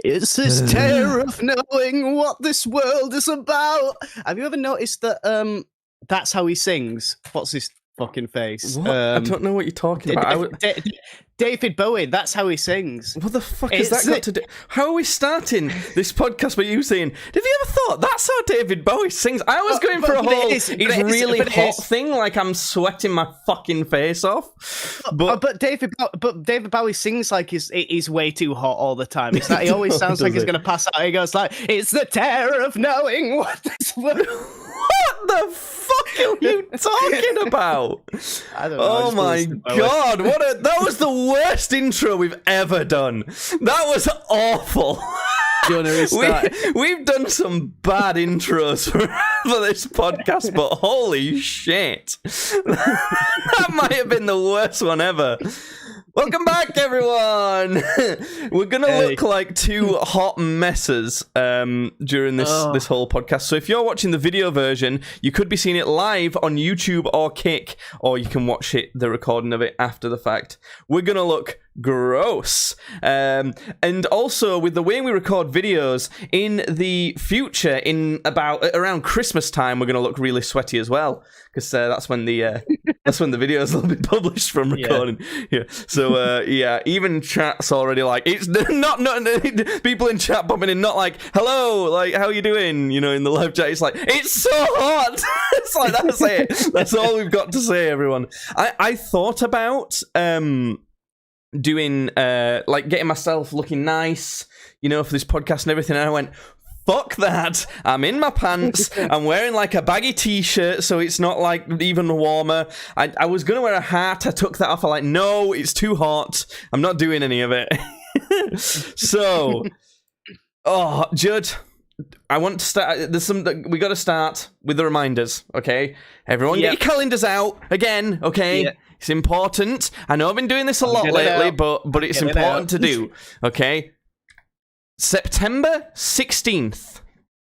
It's this terror of knowing what this world is about. Have you ever noticed that that's how he sings? What's his fucking face? What? I don't know what you're talking about. David Bowie, that's how he sings. What the fuck has that got to do? How are we starting this podcast by you saying, have you ever thought that's how David Bowie sings? I was going for a whole, it's really hot thing, like I'm sweating my fucking face off. But David Bowie sings like he's way too hot all the time. It's that he always sounds like he's going to pass out. He goes like, it's the terror of knowing what this world... What the fuck are you talking about? I don't know. Oh my god, that was the worst intro we've ever done. That was awful. Do you want to restart? We've done some bad intros for this podcast, but holy shit. That might have been the worst one ever. Welcome back, everyone. We're gonna look like two hot messes during this whole podcast. So if you're watching the video version, you could be seeing it live on YouTube or Kick, or you can watch the recording of it after the fact. We're gonna look gross. And also, with the way we record videos, in the future, in around Christmas time, we're gonna look really sweaty as well, because that's when the videos will be published from recording. Yeah. So even chat's already like, it's not people in chat popping in, not like, hello, like, how you doing? You know, in the live chat, it's like, it's so hot. It's like, that's it. That's all we've got to say, everyone. I thought about doing like getting myself looking nice, you know, for this podcast and everything, and I went, fuck that. I'm in my pants. I'm wearing like a baggy t-shirt, so it's not like even warmer. I was going to wear a hat. I took that off. I'm like, no, it's too hot. I'm not doing any of it. So, Judd, I want to start. We got to start with the reminders, okay? Everyone get your calendars out again, okay? Yeah. It's important. I know I've been doing this a lot lately, but it's important to do, okay? September 16th.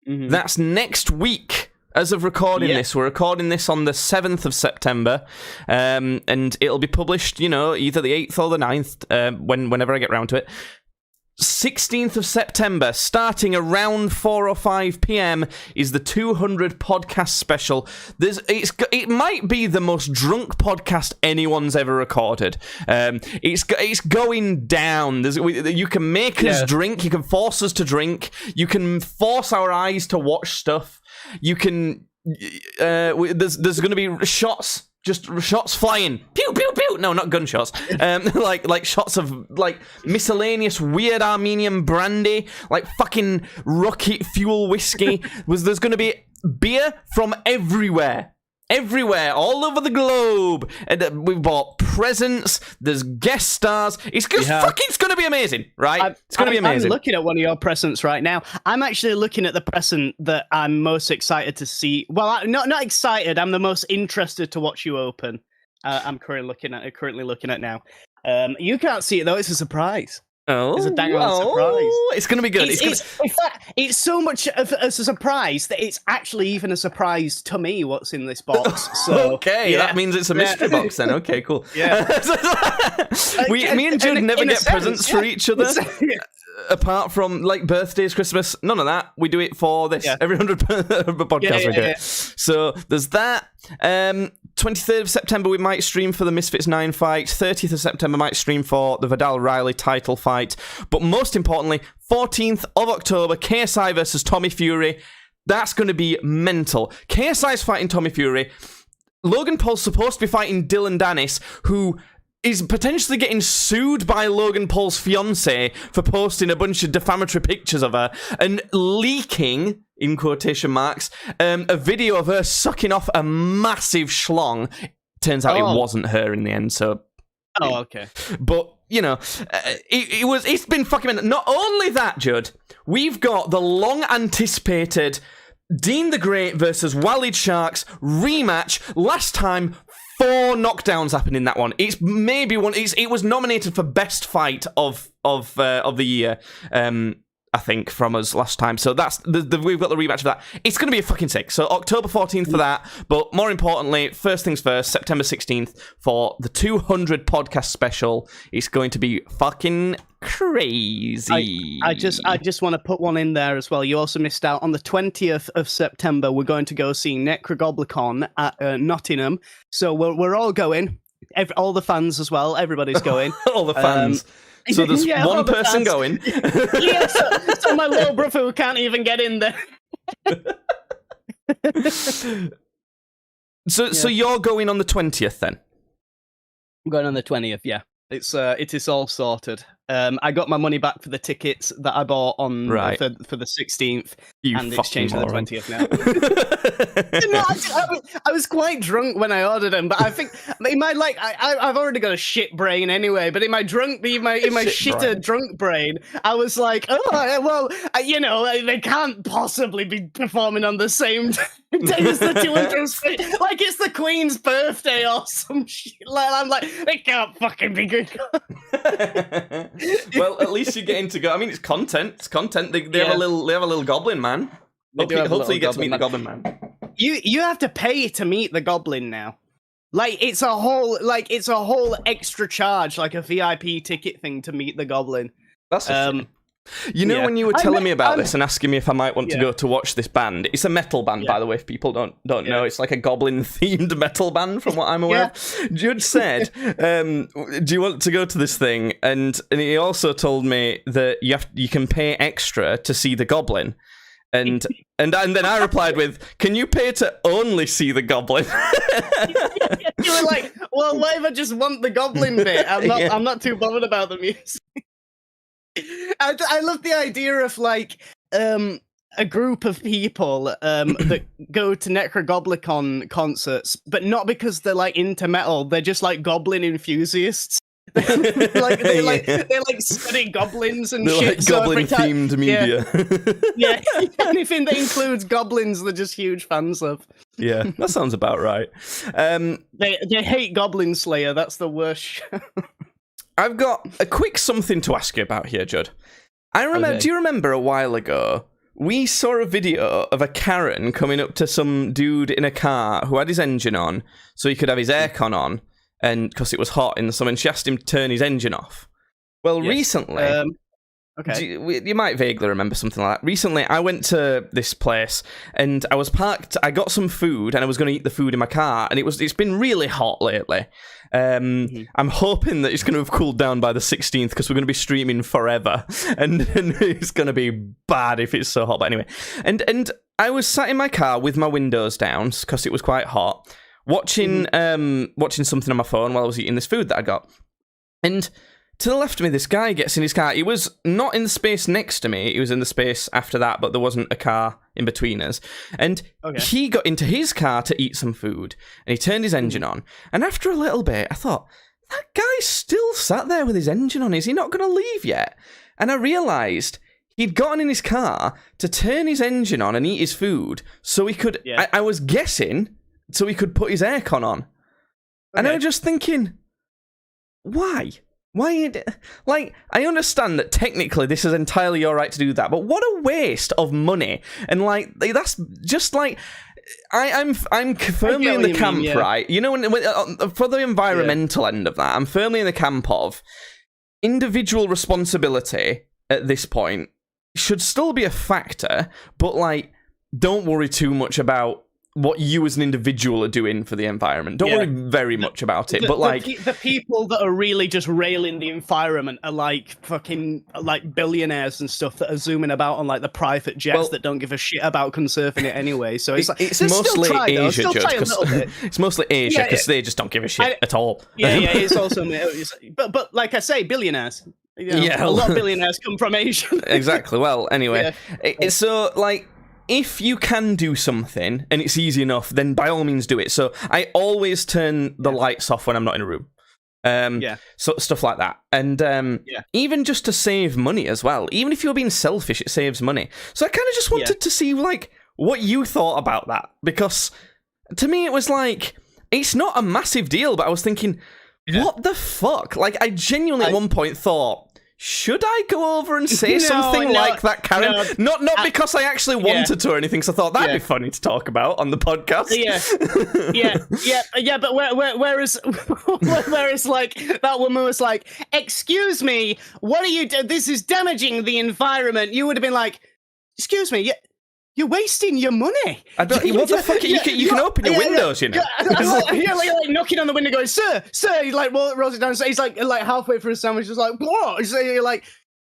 Mm-hmm. That's next week. As of recording this, we're recording this on the 7th of September, and it'll be published, you know, either the 8th or the 9th, whenever I get round to it. 16th of September, starting around 4 or 5 p.m, is the 200 podcast special. It might be the most drunk podcast anyone's ever recorded. It's going down. You can make us drink. You can force us to drink. You can force our eyes to watch stuff. You can. There's going to be shots. Just shots flying. Pew, pew, pew. No, not gunshots. Like shots of, like, miscellaneous weird Armenian brandy, like fucking rocket fuel whiskey. There's going to be beer from everywhere. Everywhere, all over the globe. And we've bought presents. There's guest stars. It's just it's going to be amazing, right? It's going to be amazing. I'm looking at one of your presents right now. I'm actually looking at the present that I'm most excited to see. Well, I'm not excited. I'm the most interested to watch you open. I'm currently looking at now. You can't see it though. It's a surprise. Oh, it's a dang old surprise. It's going to be good. In fact, it's so much of a surprise that it's actually even a surprise to me what's in this box. So, okay, that means it's a mystery box then. Okay, cool. Yeah. Me and Jude never get presents for each other. Apart from, like, birthdays, Christmas, none of that. We do it for this. Every 100 podcast we do it. So there's that. 23rd of September, we might stream for the Misfits 9 fight. 30th of September, might stream for the Vidal-Riley title fight. But most importantly, 14th of October, KSI versus Tommy Fury. That's going to be mental. KSI's fighting Tommy Fury. Logan Paul's supposed to be fighting Dylan Dennis, who is potentially getting sued by Logan Paul's fiancée for posting a bunch of defamatory pictures of her and leaking, in quotation marks, a video of her sucking off a massive schlong. Turns out it wasn't her in the end, so... Oh, okay. But, you know, it's been fucking... Not only that, Judd, we've got the long-anticipated Dean the Great versus Walid Sharks rematch. Last time... 4 knockdowns happened in that one. It's maybe one. It was nominated for best fight of the year. I think, from us last time. So that's we've got the rematch of that. It's going to be a fucking sick. So October 14th for that. But more importantly, first things first, September 16th for the 200 podcast special. It's going to be fucking crazy. I just want to put one in there as well. You also missed out on the 20th of September. We're going to go see Necrogoblicon at Nottingham. So we're all going. All the fans as well. Everybody's going. All the fans. So there's one person going. Yeah, so my little brother who can't even get in there. So you're going on the 20th then? I'm going on the 20th, yeah. It is all sorted. I got my money back for the tickets that I bought on for the 16th, and it's changed to the 20th now. No, I was quite drunk when I ordered them, but I think in my I've already got a shit brain anyway. But in my shitter drunk brain, I was like, they can't possibly be performing on the same day as the 200th. Like it's the Queen's birthday or some shit. I'm like, they can't fucking be good. Well, at least you're getting to go. I mean, it's content. It's content. They have a little goblin man. Hopefully, you get to meet the goblin man. You have to pay to meet the goblin now. It's a whole extra charge, like a VIP ticket thing to meet the goblin. That's when you were telling me about this and asking me if I might want to go to watch this band. It's a metal band, by the way, if people don't know. It's like a goblin-themed metal band, from what I'm aware of. Judd said, do you want to go to this thing? And he also told me that you can pay extra to see the goblin. And then I replied with, can you pay to only see the goblin? You were like, well, why if I just want the goblin bit? I'm not too bothered about the music. I love the idea of a group of people that go to Necrogoblicon concerts, but not because they're into metal. They're just goblin enthusiasts. They study goblins and shit. Like goblin-themed media. Yeah, anything that includes goblins, they're just huge fans of. Yeah, that sounds about right. They hate Goblin Slayer. That's the worst show. I've got a quick something to ask you about here, Judd. Do you remember a while ago, we saw a video of a Karen coming up to some dude in a car who had his engine on so he could have his aircon on, and because it was hot in the summer, and she asked him to turn his engine off. Well, recently... you might vaguely remember something like that. Recently, I went to this place and I was parked. I got some food and I was going to eat the food in my car, and it's been really hot lately. I'm hoping that it's going to have cooled down by the 16th because we're going to be streaming forever, and it's going to be bad if it's so hot. But anyway, and I was sat in my car with my windows down because it was quite hot, watching something on my phone while I was eating this food that I got, and to the left of me, this guy gets in his car. He was not in the space next to me. He was in the space after that, but there wasn't a car in between us. And he got into his car to eat some food, and he turned his engine on. And after a little bit, I thought, that guy's still sat there with his engine on. Is he not going to leave yet? And I realised he'd gotten in his car to turn his engine on and eat his food so he could... Yeah. I was guessing, so he could put his aircon on. And I was just thinking, why? Why? I understand that technically this is entirely your right to do that, but what a waste of money! And that's just I'm firmly in the camp, right? You know, for the environmental end of that, I'm firmly in the camp of individual responsibility at this point should still be a factor, but don't worry too much about what you as an individual are doing for the environment. Don't worry very much about it, but the people that are really just railing the environment are fucking billionaires and stuff that are zooming about on the private jets that don't give a shit about consuring it anyway. So it's mostly Asia, it's mostly Asia because they just don't give a shit at all. It's also, but like I say, billionaires. A lot of billionaires come from Asia. Exactly. Well, anyway, so if you can do something and it's easy enough, then by all means do it. So I always turn the lights off when I'm not in a room. So stuff like that. And even just to save money as well. Even if you're being selfish, it saves money. So I kind of just wanted to see what you thought about that. Because to me it was it's not a massive deal, but I was thinking, what the fuck? I genuinely at one point thought, should I go over and say No, something no, like that, Karen? no. Not because I actually wanted to or anything, so I thought that'd be funny to talk about on the podcast. But whereas like that woman was like, "Excuse me, what are you doing? This is damaging the environment." You would have been like, "Excuse me, you're wasting your money." I don't. What the fuck? You can open your windows, you know. Like knocking on the window, going, "Sir." He like rolls it down. So he's like halfway through his sandwich, just like, "What?" So you're like,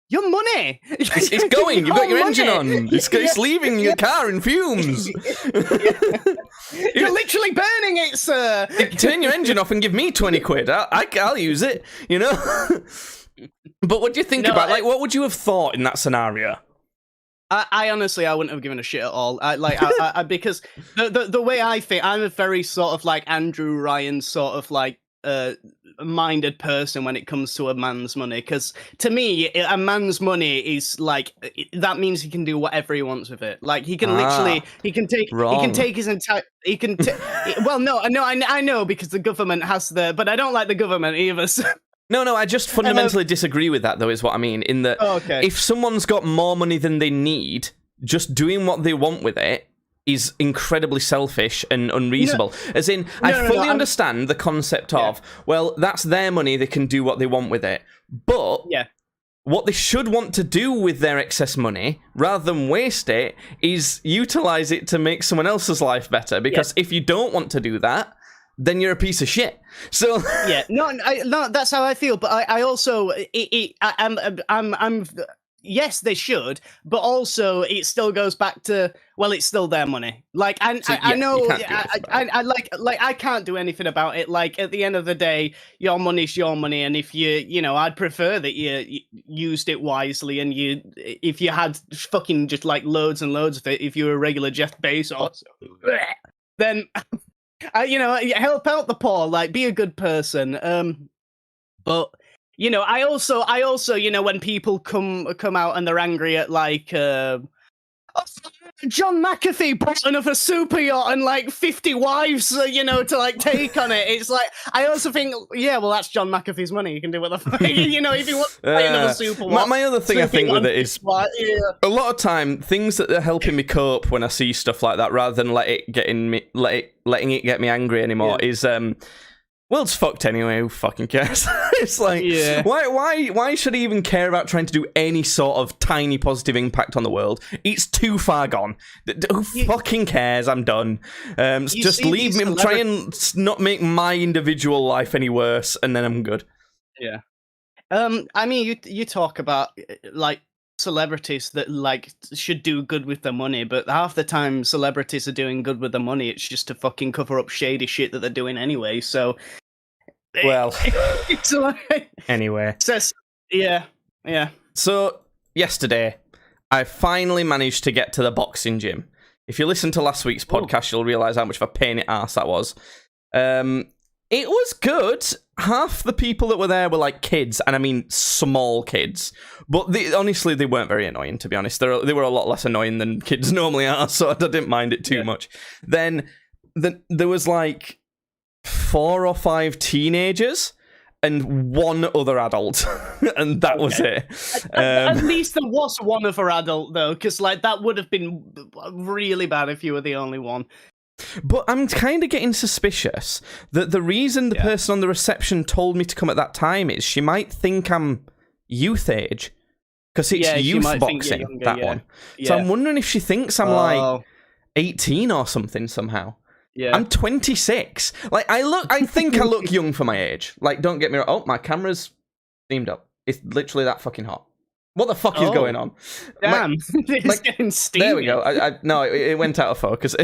"Your money." It's going. You've got your engine on. It's leaving your car in fumes. You're literally burning it, sir. Turn your engine off and give me 20 quid. I'll use it. You know. But what do you think about? Like, what would you have thought in that scenario? I honestly, I wouldn't have given a shit at all. Because the way I think, I'm a very sort of like Andrew Ryan sort of like minded person when it comes to a man's money. Because to me, a man's money is like that means he can do whatever he wants with it. Like he can literally, he can take his entire, well, no, I know because the government has but I don't like the government either. So. No, I just fundamentally disagree with that, though, is what I mean. In that, if someone's got more money than they need, just doing what they want with it is incredibly selfish and unreasonable. As in, I fully understand the concept of, well, that's their money, they can do what they want with it. But what they should want to do with their excess money, rather than waste it, is utilize it to make someone else's life better. Because if you don't want to do that, then you're a piece of shit. So no, that's how I feel. But I also, I'm yes, they should, but also it still goes back to, well, it's still their money. Like I know, I can't do anything about it. Like at the end of the day, your money's your money, and if I'd prefer that you used it wisely, and if you had fucking just like loads and loads of it, if you were a regular Jeff Bezos, then. Help out the poor, like be a good person. But I also, when people come out and they're angry at like, John McAfee bought another super yacht and like 50 wives, to like take on it. It's like I also think, well, that's John McAfee's money. He can do what the fuck, if he wants to buy another super yacht. My other thing I think with it is a lot of time things that are helping me cope when I see stuff like that, rather than letting it get me angry anymore, is world's fucked anyway, who fucking cares? It's like, why should I even care about trying to do any sort of tiny positive impact on the world? It's too far gone. Who fucking cares? I'm done. Just leave me, try and not make my individual life any worse, and then I'm good. Yeah. I mean, you talk about, like, celebrities that, like, should do good with their money, but half the time celebrities are doing good with their money, it's just to fucking cover up shady shit that they're doing anyway, so... Well, it's like, anyway. Yeah. So, yesterday, I finally managed to get to the boxing gym. If you listen to last week's podcast, you'll realise how much of a pain in the arse that was. It was good. Half the people that were there were like kids, and I mean small kids. But honestly, they weren't very annoying, to be honest. They were a lot less annoying than kids normally are, so I didn't mind it too much. Then there was like 4 or 5 teenagers and 1 other adult, and that was it. At least there was 1 other adult, though, because like that would have been really bad if you were the only one. But I'm kind of getting suspicious that the reason the person on the reception told me to come at that time is she might think I'm youth age, because it's youth boxing, younger, that one. So I'm wondering if she thinks I'm like 18 or something somehow. Yeah. I'm 26. Like, I think I look young for my age. Like, don't get me wrong. Oh, my camera's steamed up. It's literally that fucking hot. What the fuck is going on? Damn, it's getting steamy. There we go. No, it went out of focus.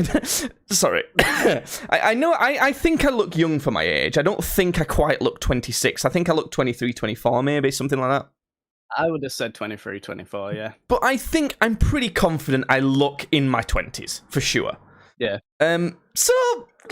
Sorry. I know, I think I look young for my age. I don't think I quite look 26. I think I look 23, 24 maybe, something like that. I would have said 23, 24, yeah. But I think I'm pretty confident I look in my 20s, for sure. Yeah. So,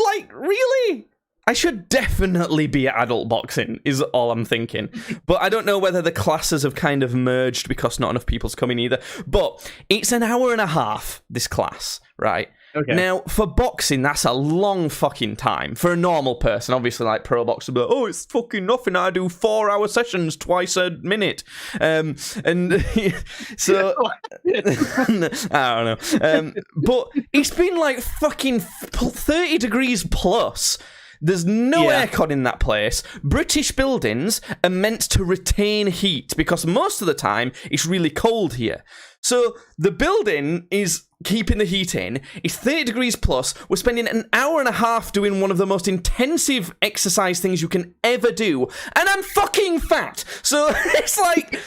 like, really? I should definitely be at adult boxing, is all I'm thinking. But I don't know whether the classes have kind of merged because not enough people's coming either. But it's an hour and a half, this class, right? Okay. Now, for boxing, that's a long fucking time. For a normal person, obviously, like pro boxer, but it's fucking nothing. I do 4-hour sessions twice a minute. And so, I don't know. But it's been like fucking 30 degrees plus. There's no aircon in that place. British buildings are meant to retain heat because most of the time it's really cold here. So the building is keeping the heat in. It's 30 degrees plus. We're spending an hour and a half doing one of the most intensive exercise things you can ever do. And I'm fucking fat. So it's like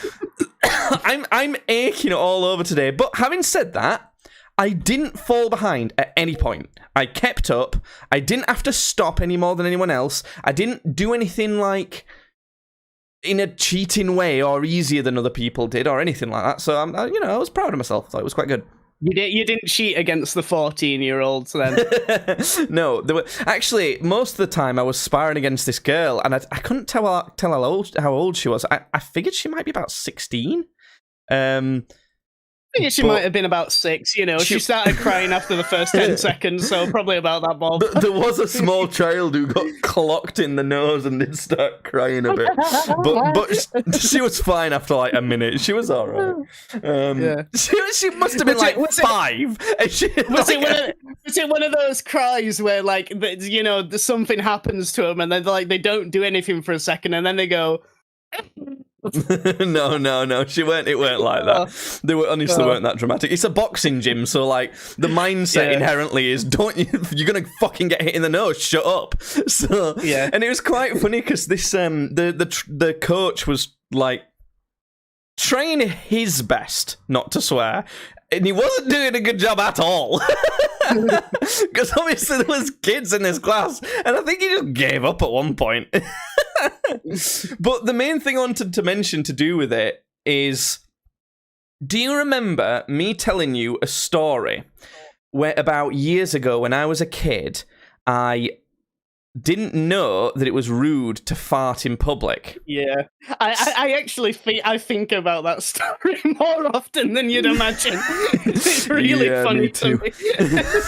I'm aching all over today. But having said that, I didn't fall behind at any point. I kept up. I didn't have to stop any more than anyone else. I didn't do anything like in a cheating way or easier than other people did or anything like that. So I was proud of myself. I thought it was quite good. You didn't cheat against the 14-year-olds then? No, actually most of the time I was sparring against this girl, and I couldn't tell how old she was. I figured she might be about 16. I think she might have been about 6, She started crying after the first 10 seconds, so probably about that ball. There was a small child who got clocked in the nose and did start crying a bit. But she was fine after like a minute. She was all right. She must have been 5. Was it one of those cries where, like, something happens to them and then they don't do anything for a second and then they go... No. It weren't like that. They weren't that dramatic. It's a boxing gym, so like the mindset inherently is you're gonna fucking get hit in the nose. Shut up. So and it was quite funny because this the coach was like trying his best not to swear, and he wasn't doing a good job at all. Because obviously there was kids in this class, and I think he just gave up at one point. But the main thing I wanted to mention to do with it is, do you remember me telling you a story where about years ago when I was a kid, I didn't know that it was rude to fart in public? Yeah, I actually think about that story more often than you'd imagine. It's really funny to me.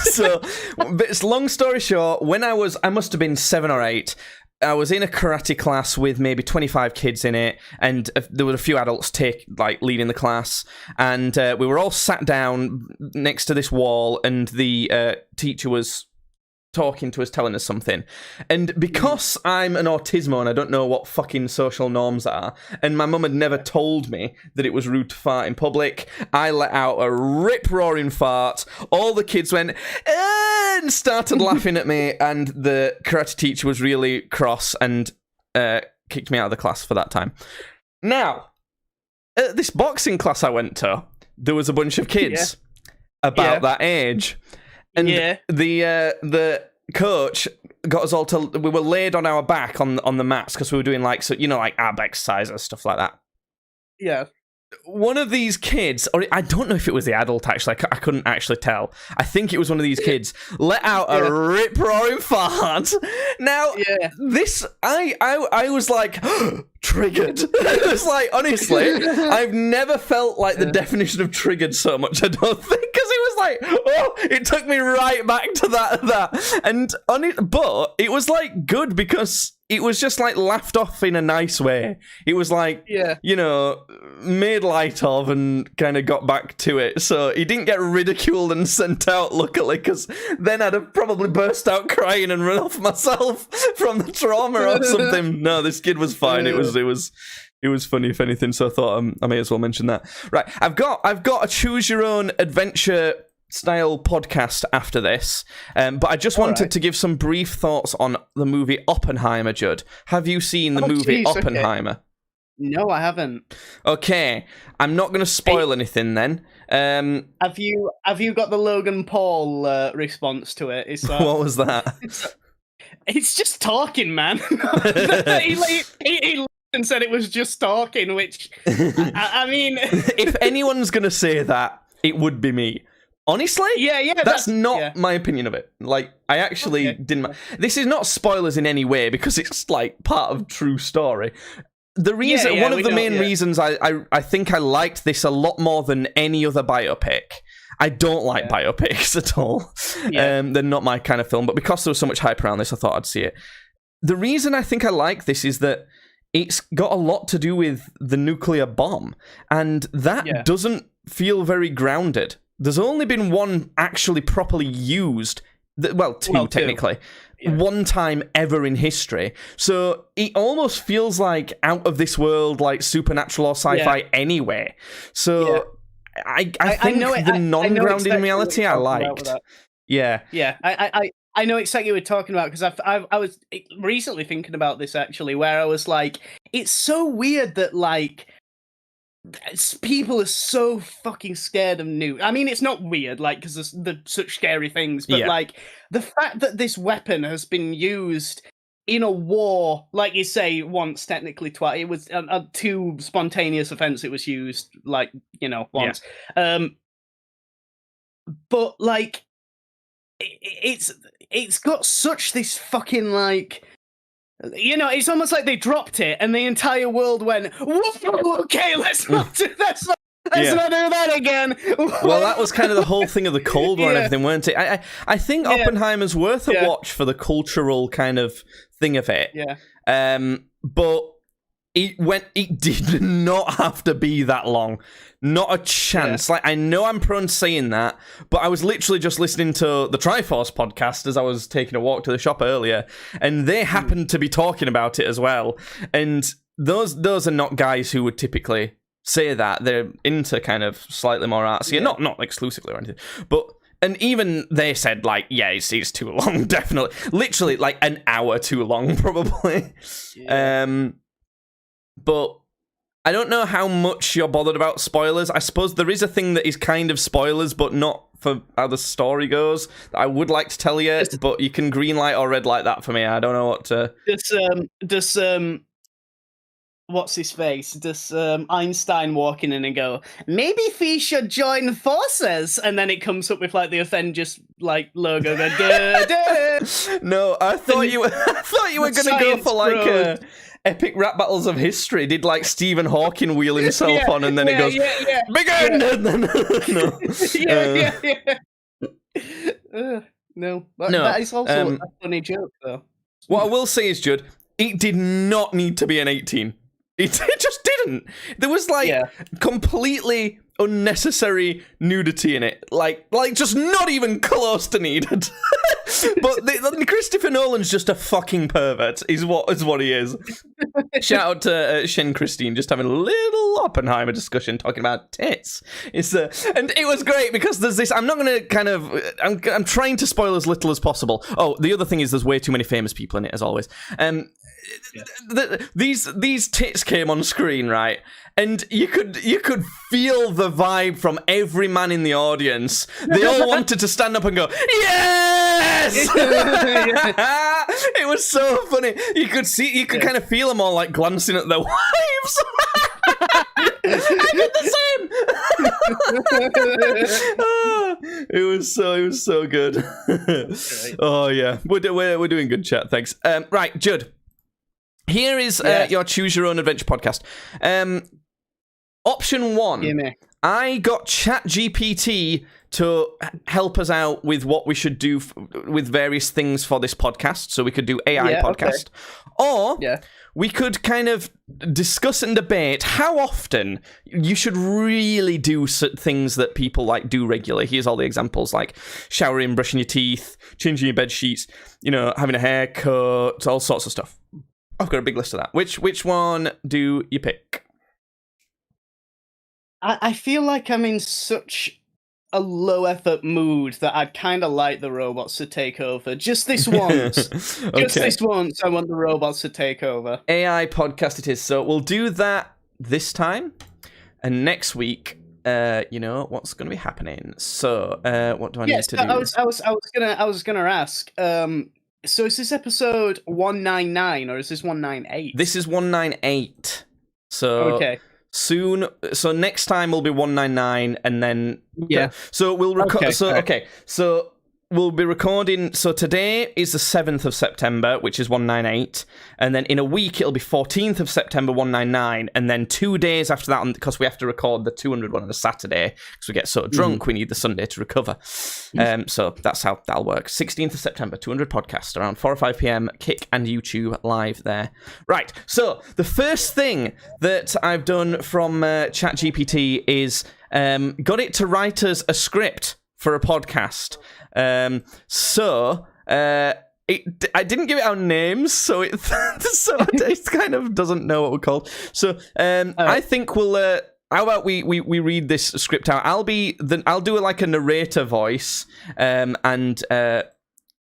So, but it's long story short, when I must have been 7 or 8. I was in a karate class with maybe 25 kids in it, and there were a few adults leading the class, and we were all sat down next to this wall, and the teacher was talking to us, telling us something. And because I'm an autismo and I don't know what fucking social norms are, and my mum had never told me that it was rude to fart in public, I let out a rip-roaring fart. All the kids went, and started laughing at me, and the karate teacher was really cross and kicked me out of the class for that time. Now, at this boxing class I went to, there was a bunch of kids about that age. And the coach got us all we were laid on our back on the mats because we were doing like ab exercises, stuff like that. Yeah. One of these kids, or I don't know if it was the adult actually, I couldn't actually tell. I think it was one of these kids, let out a rip-roaring fart. Now, this, I was like, triggered. It was like, honestly, I've never felt like the definition of triggered so much, I don't think, because it was like, it took me right back to that. And but it was like good because it was just like laughed off in a nice way. It was like, made light of and kind of got back to it. So he didn't get ridiculed and sent out, luckily, because then I'd have probably burst out crying and run off myself from the trauma or something. No, this kid was fine. It was funny, if anything. So I thought I may as well mention that. Right, I've got a choose your own adventure style podcast after this, but I just wanted to give some brief thoughts on the movie Oppenheimer. Judd, have you seen the movie Oppenheimer? Okay. No, I haven't. Okay, I'm not going to spoil anything then. Have you got the Logan Paul response to it? It's, what was that? It's just talking, man. he and said it was just talking, which I mean, if anyone's going to say that, it would be me. Honestly, that's not my opinion of it. Like, I actually didn't. This is not spoilers in any way because it's like part of true story. The reason, one of the main reasons I think I liked this a lot more than any other biopic, I don't like biopics at all. They're not my kind of film, but because there was so much hype around this, I thought I'd see it. The reason I think I like this is that it's got a lot to do with the nuclear bomb, and that doesn't feel very grounded. There's only been one actually properly used, two technically, one time ever in history. So it almost feels like out of this world, like supernatural or sci-fi anyway. So I think the non-grounded reality I liked. Yeah. I know exactly what you're talking about, because I was recently thinking about this actually, where I was like, it's so weird that like people are so fucking scared of nukes. I mean, it's not weird, like, because they're such scary things, but like the fact that this weapon has been used in a war, like you say, once, technically twice. It was a two spontaneous events. It was used, like, you know, once. But like, it's got such this fucking like. You know, it's almost like they dropped it, and the entire world went, "Whoa, okay, let's not do that. Let's not do that again." Well, that was kind of the whole thing of the Cold War and everything, weren't it? I think Oppenheimer's worth a watch for the cultural kind of thing of it. But it did not have to be that long. Not a chance. Like, I know I'm prone to saying that, but I was literally just listening to the Triforce podcast as I was taking a walk to the shop earlier, and they happened to be talking about it as well. And those are not guys who would typically say that. They're into kind of slightly more artsy, and not exclusively or anything. But and even they said, like, it's too long, definitely. Literally, like, an hour too long, probably. But I don't know how much you're bothered about spoilers. I suppose there is a thing that is kind of spoilers, but not for how the story goes, that I would like to tell you, but you can green light or red light that for me. I don't know what to... Does what's his face? Does Einstein walk in and go, maybe we should join forces? And then it comes up with like the Avengers like logo. No, I thought you were going to go for like a... Epic rap battles of history. Did like Stephen Hawking wheel himself on, and then it goes begin. No, that is also a funny joke, though. What I will say is, Judd, it did not need to be an 18. It just didn't. There was like completely unnecessary nudity in it, like just not even close to needed. But Christopher Nolan's just a fucking pervert, is what he is. Shout out to Shen Christine, just having a little Oppenheimer discussion talking about tits. And it was great because there's this. I'm not going to kind of. I'm trying to spoil as little as possible. Oh, the other thing is there's way too many famous people in it, as always. These tits came on screen, right? And you could feel the vibe from every man in the audience. They all wanted to stand up and go, yes! It was so funny. You could kind of feel them all like glancing at their wives. I did the same. It was so good. Oh yeah, we're doing good chat. Thanks. Right, Judd. Here is your Choose Your Own Adventure podcast. Option 1. I got ChatGPT to help us out with what we should do with various things for this podcast. So we could do AI podcast. Or we could kind of discuss and debate how often you should really do things that people like do regularly. Here's all the examples, like showering, brushing your teeth, changing your bed sheets, having a haircut, all sorts of stuff. I've got a big list of that. Which one do you pick? I feel like I'm in such a low effort mood that I'd kind of like the robots to take over. Just this once. Okay. Just this once, I want the robots to take over. AI podcast it is. So we'll do that this time. And next week, what's going to be happening? So, what do I need to do? I was gonna ask. So is this episode 199 or is this 198? This is 198. So okay. Soon, so next time will be 199, and then so we'll record. Okay, so we'll be recording. So today is the 7th of September, which is 198, and then in a week it'll be 14th of September 199, and then 2 days after that, because we have to record the 200 one on a Saturday because we get so drunk we need the Sunday to recover. So that's how that'll work. 16th of September, 200 podcast around 4 or 5 p.m. Kick and YouTube live there. Right. So the first thing that I've done from ChatGPT is got it to write us a script for a podcast. I didn't give it our names, so it kind of doesn't know what we're called. So I think we'll. How about we read this script out? I'll do like a narrator voice, and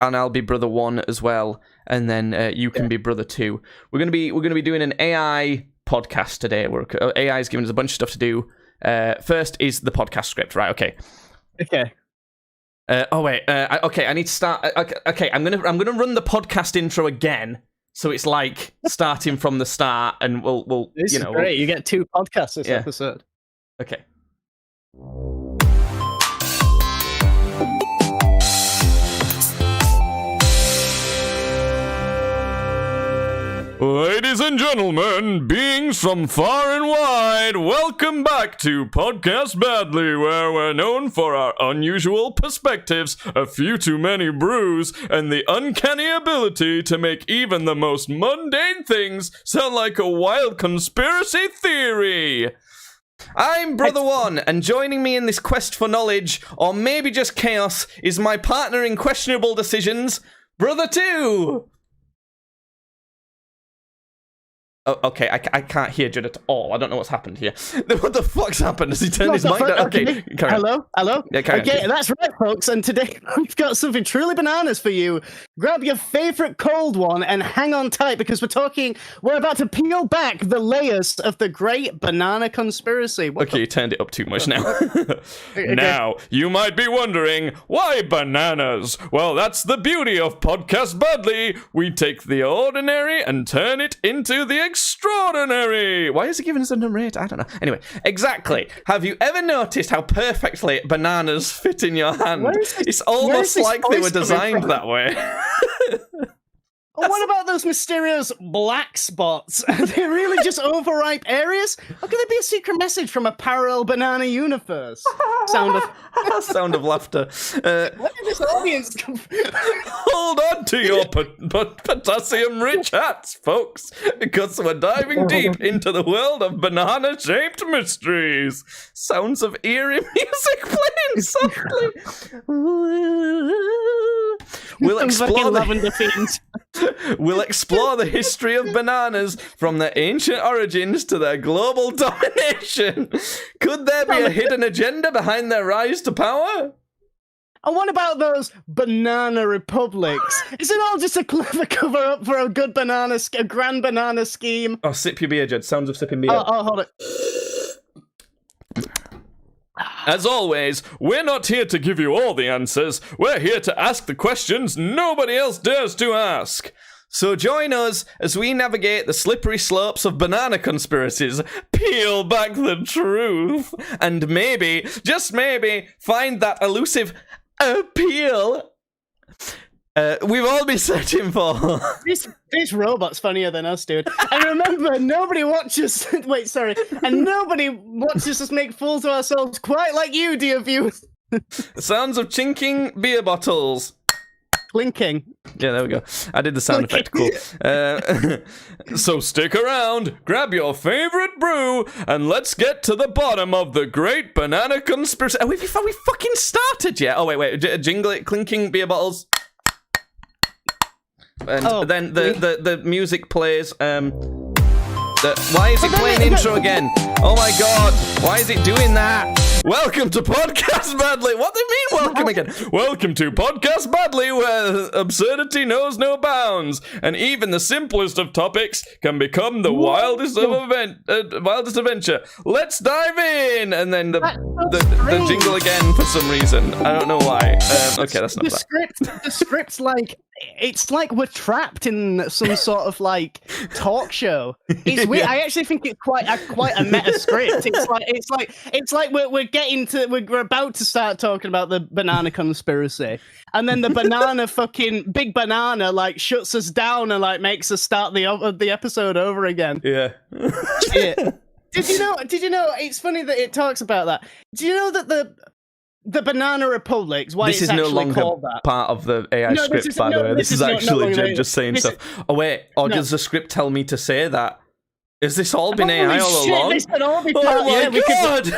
I'll be Brother 1 as well, and then you can be Brother 2. We're gonna be doing an AI podcast today. AI is giving us a bunch of stuff to do. First is the podcast script, right? Okay. Okay, I need to start. Okay, I'm gonna run the podcast intro again, so it's like starting from the start, and we'll This is great. You get 2 podcasts this episode. Okay. Ladies and gentlemen, beings from far and wide, welcome back to Podcast Badly, where we're known for our unusual perspectives, a few too many brews, and the uncanny ability to make even the most mundane things sound like a wild conspiracy theory. I'm Brother 1, and joining me in this quest for knowledge, or maybe just chaos, is my partner in questionable decisions, Brother 2. Oh, okay, I can't hear Judd at all. I don't know what's happened here. What the fuck's happened? Has he turned his mic down? Okay, hello? Yeah, okay, that's right, folks. And today we've got something truly bananas for you. Grab your favorite cold one and hang on tight, because we're about to peel back the layers of the great banana conspiracy. You turned it up too much now. Now, you might be wondering, why bananas? Well, that's the beauty of Podcast Badly. We take the ordinary and turn it into the extraordinary. Why is he giving us a narrator? I don't know. Anyway, exactly. Have you ever noticed how perfectly bananas fit in your hand? It's almost like they were designed that way. What about those mysterious black spots? Are they really just overripe areas? Or could there be a secret message from a parallel banana universe? Sound of laughter. Where did this audience come from? Hold on to your potassium-rich hats, folks, because we're diving deep into the world of banana-shaped mysteries. Sounds of eerie music playing softly. We'll explore the history of bananas from their ancient origins to their global domination. Could there be a hidden agenda behind their rise to power? And what about those banana republics? Is it all just a clever cover-up for a good a grand banana scheme? Oh, sip your beer, Jed. Sounds of sipping beer. Oh, hold it. As always, we're not here to give you all the answers. We're here to ask the questions nobody else dares to ask. So join us as we navigate the slippery slopes of banana conspiracies, peel back the truth, and maybe, just maybe, find that elusive appeal we've all been searching for. This robot's funnier than us, dude. And remember, nobody watches... Wait, sorry. And nobody watches us make fools of ourselves quite like you, dear viewers. The sounds of chinking beer bottles. Clinking. Yeah, there we go. I did the sound effect. Cool. So stick around, grab your favorite brew, and let's get to the bottom of the great banana conspiracy. Have we fucking started yet? Oh, wait. Jingle it, clinking beer bottles. And then the music plays. Why is it playing intro again? Oh my god, why is it doing that? Welcome to Podcast Badly. What do you mean, welcome again? Welcome to Podcast Badly, where absurdity knows no bounds, and even the simplest of topics can become the wildest adventure. Let's dive in! And then the jingle again for some reason. I don't know why. Okay, that's not that. The script's like it's like we're trapped in some sort of like talk show. It's weird. Yeah. I actually think it's quite a meta script. It's like we're about to start talking about the banana conspiracy, and then the banana fucking big banana like shuts us down and like makes us start the episode over again. Yeah. Shit. Did you know? It's funny that it talks about that. Do you know that the Banana Republic's why this it's is no actually longer called that? part of the AI script, by the way. This is actually Jed just saying stuff. Oh wait, or does the script tell me to say that? Has this all been AI all along? This could all be Oh my god!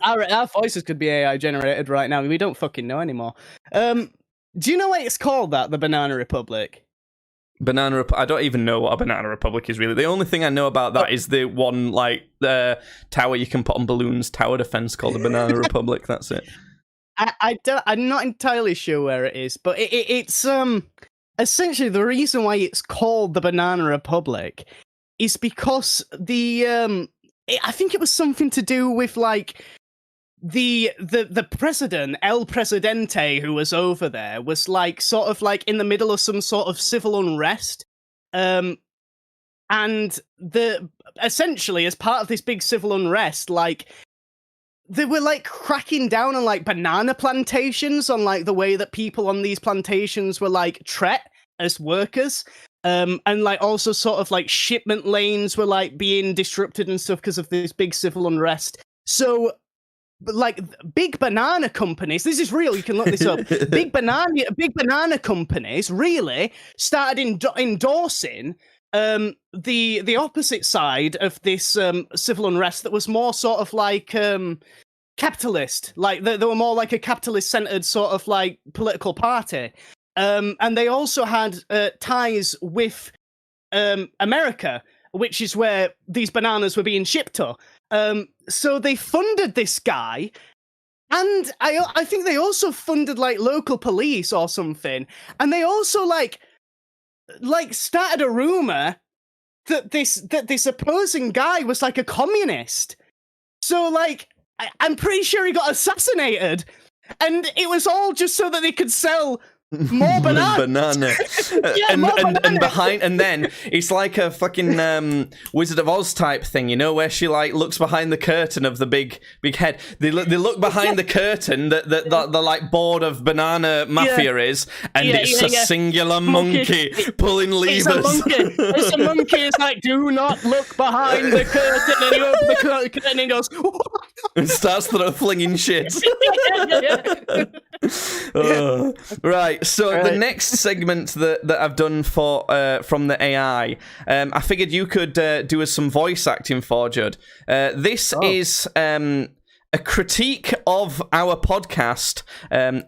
Our voices could be AI generated right now. We don't fucking know anymore. Do you know why it's called that? The Banana Republic. I don't even know what a Banana Republic is really. The only thing I know about that is the one like the tower you can put on balloons, tower defense called the Banana Republic. That's it. I'm not entirely sure where it is, but it's essentially the reason why it's called the Banana Republic is because I think it was something to do with like the president, El Presidente, who was over there, was like sort of like in the middle of some sort of civil unrest, and essentially as part of this big civil unrest, like they were like cracking down on like banana plantations, on like the way that people on these plantations were like treated as workers. And like also sort of like shipment lanes were like being disrupted and stuff because of this big civil unrest. So like big banana companies, this is real, you can look this up. big banana companies really started endorsing the opposite side of this civil unrest that was more sort of like capitalist, like they were more like a capitalist centered sort of like political party, and they also had ties with America, which is where these bananas were being shipped to. So they funded this guy, and I think they also funded like local police or something, and they also like started a rumor that this opposing guy was like a communist. So like I'm pretty sure he got assassinated, and it was all just so that they could sell more banana. And behind, and then it's like a fucking Wizard of Oz type thing, you know, where she like looks behind the curtain of the big head. They look behind the curtain that the like board of banana mafia is, and it's a singular monkey pulling levers. It's a monkey. It's like, do not look behind the curtain. And he opens the curtain and goes and starts flinging shit. Right. So the next segment that I've done for from the AI, I figured you could do us some voice acting for, Judd. This is a critique of our podcast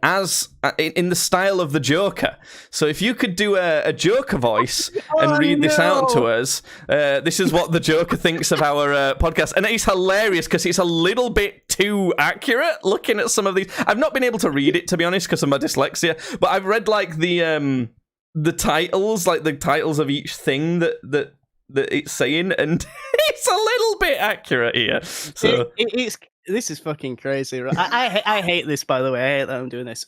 as in the style of the Joker. So if you could do a Joker voice and read this out to us, this is what the Joker thinks of our podcast. And it's hilarious because it's a little bit too accurate looking at some of these. I've not been able to read it, to be honest, because of my dyslexia, but I've read like the titles, like the titles of each thing that it's saying, and it's a little bit accurate here. So this is fucking crazy. Right? I hate this, by the way. I hate that I'm doing this.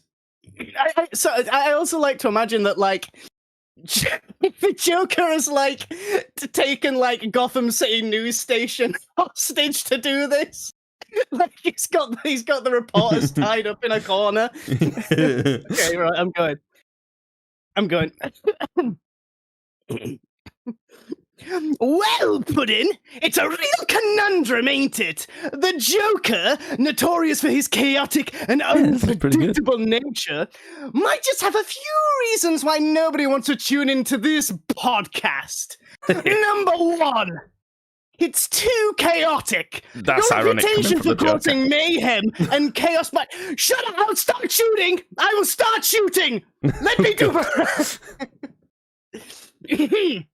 So I also like to imagine that like the Joker has like taken like Gotham City news station hostage to do this. Like he's got the reporters tied up in a corner. Okay, right, I'm going. Well, Puddin', it's a real conundrum, ain't it? The Joker, notorious for his chaotic and unpredictable nature, might just have a few reasons why nobody wants to tune into this podcast. Number one, it's too chaotic. That's Your ironic. reputation for causing mayhem and chaos might... Shut up! I'll start shooting! I will start shooting! Let me do it!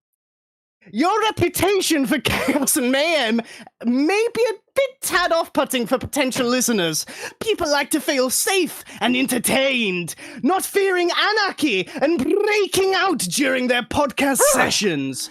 Your reputation for chaos and mayhem may be a bit tad off-putting for potential listeners. People like to feel safe and entertained, not fearing anarchy and breaking out during their podcast sessions.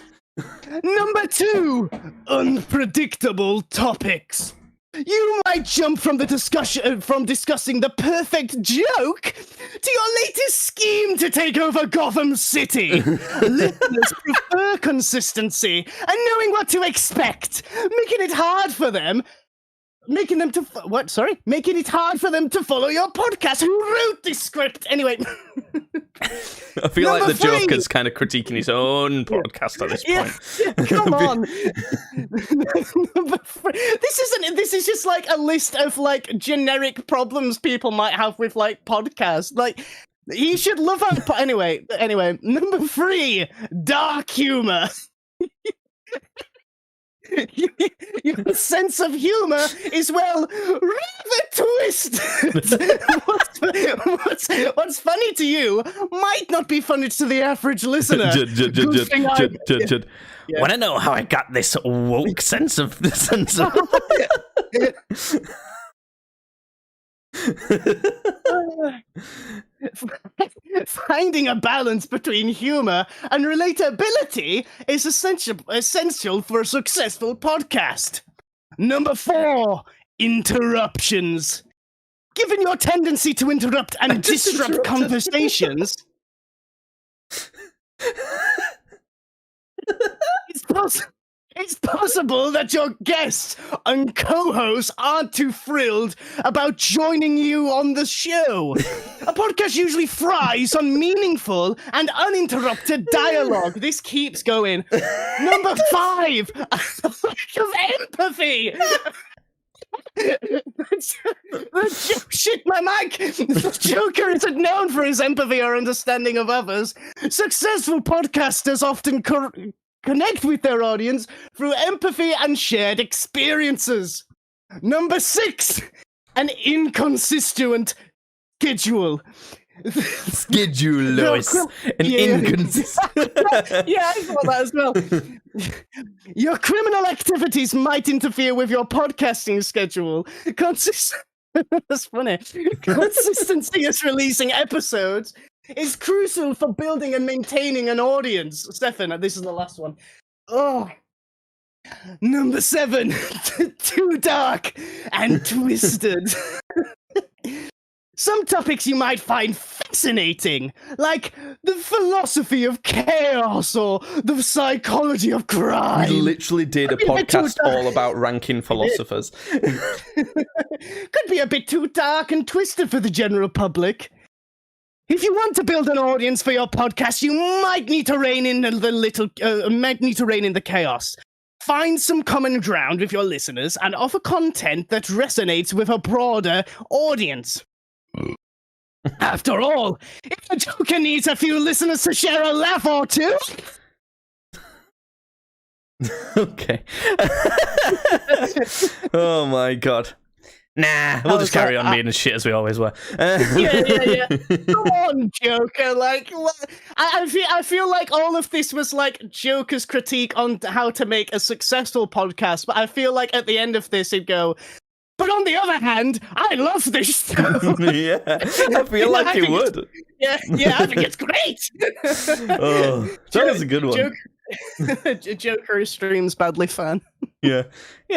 Number two, unpredictable topics. You might jump from the discussion from discussing the perfect joke to your latest scheme to take over Gotham City. Listeners prefer consistency and knowing what to expect, making it hard for them to follow your podcast. Who wrote this script? Anyway. I feel like the Joker's kind of critiquing his own podcast at this point. Yeah, come on. This is just like a list of like generic problems people might have with like podcasts. Like, you should love our anyway, number 3, dark humor. Your sense of humor is, well, rather twisted. What's funny to you might not be funny to the average listener. Want to know how I got this woke sense of Finding a balance between humor and relatability is essential for a successful podcast. Number 4, interruptions. Given your tendency to interrupt and disrupt conversations, it's possible that your guests and co-hosts aren't too thrilled about joining you on the show. A podcast usually thrives on meaningful and uninterrupted dialogue. This keeps going. Number 5, a lack of empathy. Shit, my mic! The Joker isn't known for his empathy or understanding of others. Successful podcasters often connect with their audience through empathy and shared experiences. Number 6, an inconsistent schedule. Lois. Inconsistent. Yeah, I thought that as well. Your criminal activities might interfere with your podcasting schedule. That's funny. Consistency as releasing episodes is crucial for building and maintaining an audience. Stefan, this is the last one. Oh. Number 7, too dark and twisted. Some topics you might find fascinating, like the philosophy of chaos or the psychology of crime. We literally did a podcast all about ranking philosophers. Could be a bit too dark and twisted for the general public. If you want to build an audience for your podcast, you might need to rein in the chaos. Find some common ground with your listeners and offer content that resonates with a broader audience. After all, if the Joker needs a few listeners to share a laugh or two... Okay. Oh my god. Nah, we'll just carry on being as shit as we always were. Yeah. Come on, Joker. Like, I feel like all of this was like Joker's critique on how to make a successful podcast, but I feel like at the end of this he'd go, but on the other hand, I love this stuff. Yeah, I feel like he would. Yeah, I think it's great. Oh, that was a good one. Joker streams badly fan. Yeah,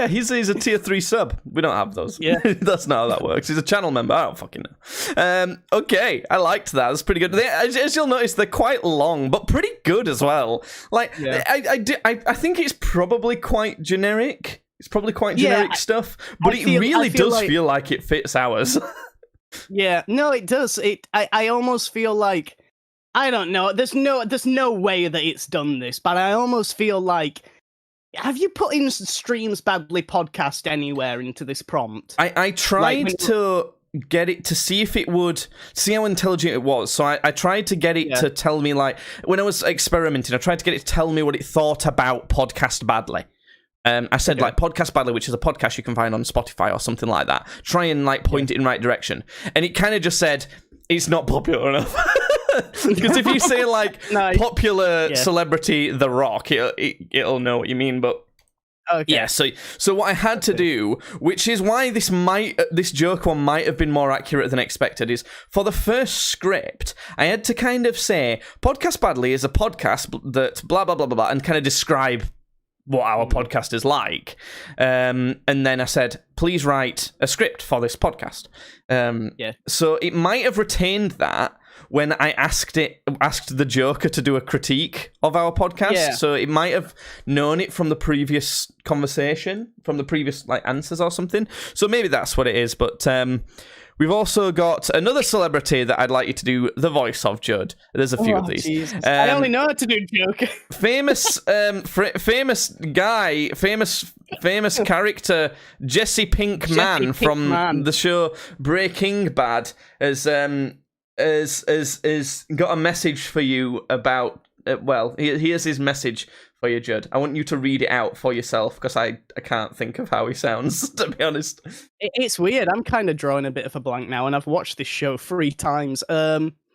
he's a tier 3 sub. We don't have those. Yeah. That's not how that works. He's a channel member. I don't fucking know. Okay, I liked that. That's pretty good. As you'll notice, they're quite long, but pretty good as well. Like, yeah. I think it's probably quite generic. It's probably quite generic stuff, but it really does feel like it fits ours. Yeah, no, it does. I almost feel like, I don't know. There's no way that it's done this, but I almost feel like, have you put in Streams Badly podcast anywhere into this prompt? I tried to get it to see if it would see how intelligent it was. So I tried to get it to tell me, like, when I was experimenting, I tried to get it to tell me what it thought about Podcast Badly. I said, like, Podcast Badly, which is a podcast you can find on Spotify or something like that. Try and, like, point it in the right direction. And it kind of just said, it's not popular enough. Because if you say, like, popular celebrity The Rock, it'll know what you mean, but... Okay. Yeah, so what I had to do, which is why this joke one might have been more accurate than expected, is for the first script, I had to kind of say, Podcast Badly is a podcast that blah, blah, blah, blah, blah, and kind of describe what our podcast is like. And then I said, please write a script for this podcast. So it might have retained that when I asked the Joker to do a critique of our podcast. Yeah. So it might have known it from the previous conversation, from the previous like answers or something. So maybe that's what it is. But we've also got another celebrity that I'd like you to do the voice of, Judd. There's a few of these. I only know how to do Joker. Famous famous character Jesse Pinkman from the show Breaking Bad has got a message for you about. Here's his message for you, Judd. I want you to read it out for yourself because I can't think of how he sounds, to be honest. It's weird. I'm kind of drawing a bit of a blank now, and I've watched this show 3 times.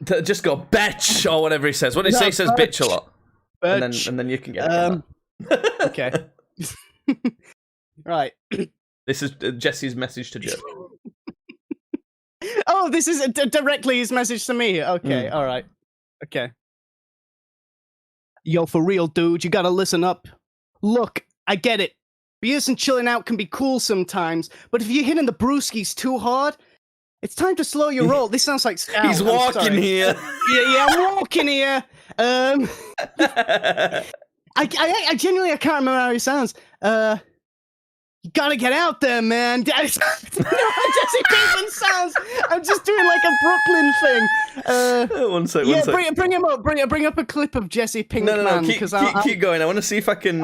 Just go bitch or whatever he says. What did he say? He says bitch a lot, and then you can get it. Okay. Right. This is Jesse's message to Judd. Oh, this is directly his message to me. Okay, all right. Okay. Yo, for real, dude, you gotta listen up. Look, I get it. Beers and chilling out can be cool sometimes, but if you're hitting the brewskis too hard, it's time to slow your roll. This sounds like Scout. He's walking here. Yeah, I'm walking here. I genuinely can't remember how he sounds. You gotta get out there, man. Jesse Pinkman sounds. I'm just doing like a Brooklyn thing. One sec. Bring him up. Bring up a clip of Jesse Pinkman. No. Keep going. I want to see if I can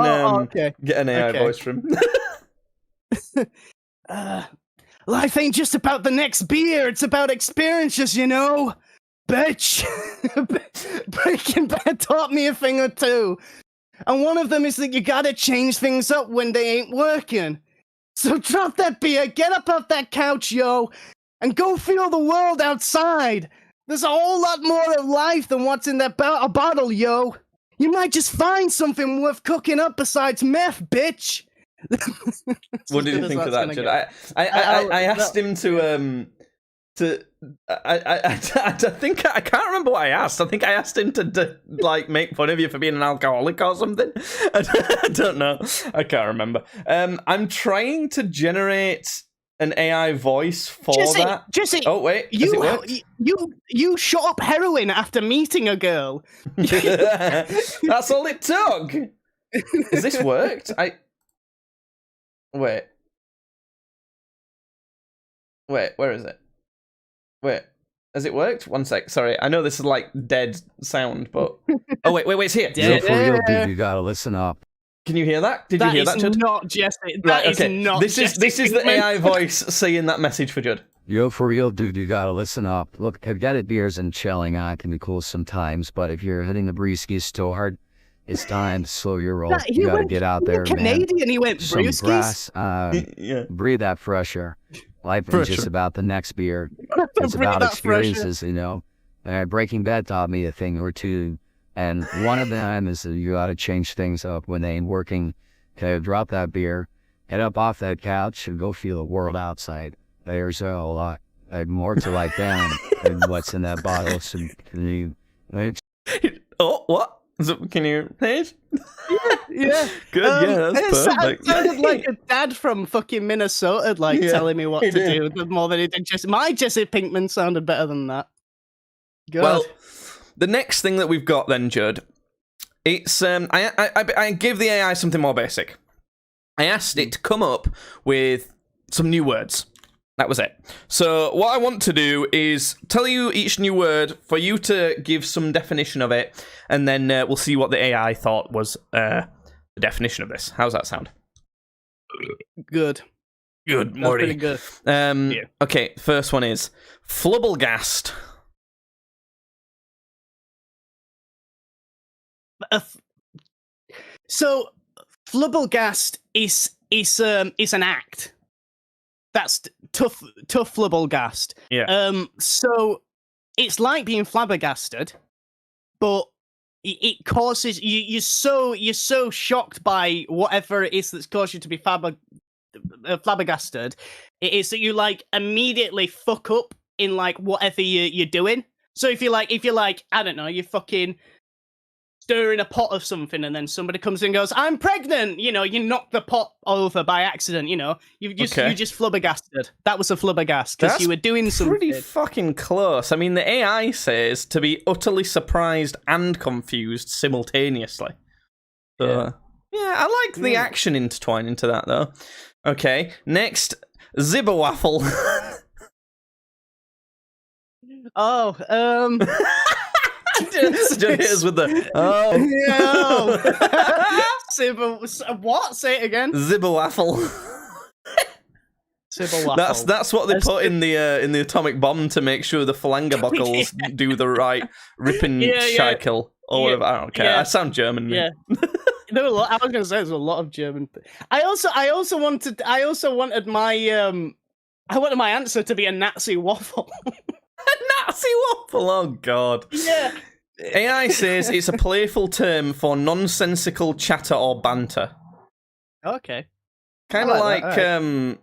get an AI voice from. Life ain't just about the next beer. It's about experiences, you know. Bitch. Breaking Bad taught me a thing or two. And one of them is that you gotta change things up when they ain't working. So drop that beer, get up off that couch, yo, and go feel the world outside. There's a whole lot more of life than what's in that bottle, yo. You might just find something worth cooking up besides meth, bitch. What did you think of that, Judd? I asked him I think I can't remember what I asked. I think I asked him to like make fun of you for being an alcoholic or something. I don't know. I can't remember. I'm trying to generate an AI voice for that. Jesse, oh wait, you shot up heroin after meeting a girl. That's all it took. Has this worked? Wait, where is it? Wait, has it worked? One sec, sorry. I know this is like dead sound, but... Oh, wait, it's here. Yo, for real, dude, you gotta listen up. Can you hear that? Did you hear that, Judd? That is not Jesse. That is not This Jesse is the AI voice saying that message for Judd. Yo, for real, dude, you gotta listen up. Look, I've got it, beers and chilling out can be cool sometimes, but if you're hitting the brewskis too hard, it's time to slow your roll. You gotta get out there, Canadian, man. he went brewskis. Breathe that fresh air. Life is just about the next beer. It's about experiences, you know. Breaking Bad taught me a thing or two, and one of them is that you gotta change things up when they ain't working. Okay, drop that beer, get up off that couch, and go feel the world outside. There's a lot more to life than what's in that bottle. So can you... Oh, what? Can you page? Yeah. Good, yeah, that's perfect. It sounded like a dad from fucking Minnesota, telling me what to do more than he did Jesse. My Jesse Pinkman sounded better than that. Good. Well, the next thing that we've got then, Judd, it's I give the AI something more basic. I asked it to come up with some new words. That was it. So what I want to do is tell you each new word for you to give some definition of it, and then we'll see what the AI thought was the definition of this. How's that sound? Good. Good, Morty. That's pretty good. Okay, first one is flubbergast. So flubbergast is an act. That's tough flubbergast. Yeah. So it's like being flabbergasted, but it causes you're so shocked by whatever it is that's caused you to be flabbergasted. It is that you like immediately fuck up in like whatever you're doing. So if you're like I don't know, you're fucking stirring a pot of something, and then somebody comes in and goes, "I'm pregnant." You know, you knock the pot over by accident. You know, you just flubbergasted. That was a flubbergast because you were doing something. Pretty fucking close. I mean, the AI says to be utterly surprised and confused simultaneously. So, yeah, I like the action intertwined into that though. Okay, next, Zibberwaffle. Just hit us with the what? Say it again. Zibberwaffle. Zibberwaffle. That's what they put in the atomic bomb to make sure the phalanger buckles do the right ripping cycle or whatever. I don't care. I sound German. Yeah. There were I was going to say there's a lot of German. I also wanted my I wanted my answer to be a Nazi waffle. Nazi waffle? Oh, God. Yeah. AI says it's a playful term for nonsensical chatter or banter. Okay. Kind of like, kind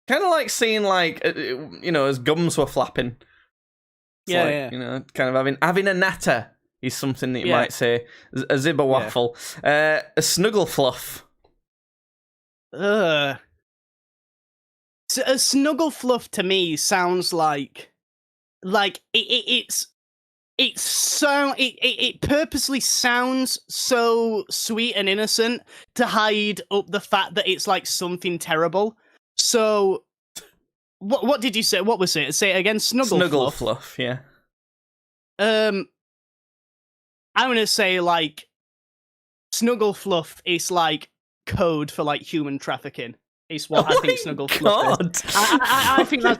of like seeing, like, as gums were flapping. It's like, you know, kind of having a natter is something that you might say. A zibber waffle. A snuggle fluff. So a snuggle fluff to me sounds like it purposely sounds so sweet and innocent to hide up the fact that it's like something terrible. So what did you say? What was it? Say it again. Snuggle fluff, yeah. I'm gonna say like snuggle fluff is like code for like human trafficking. Is what I think snuggle fluff is. I think that's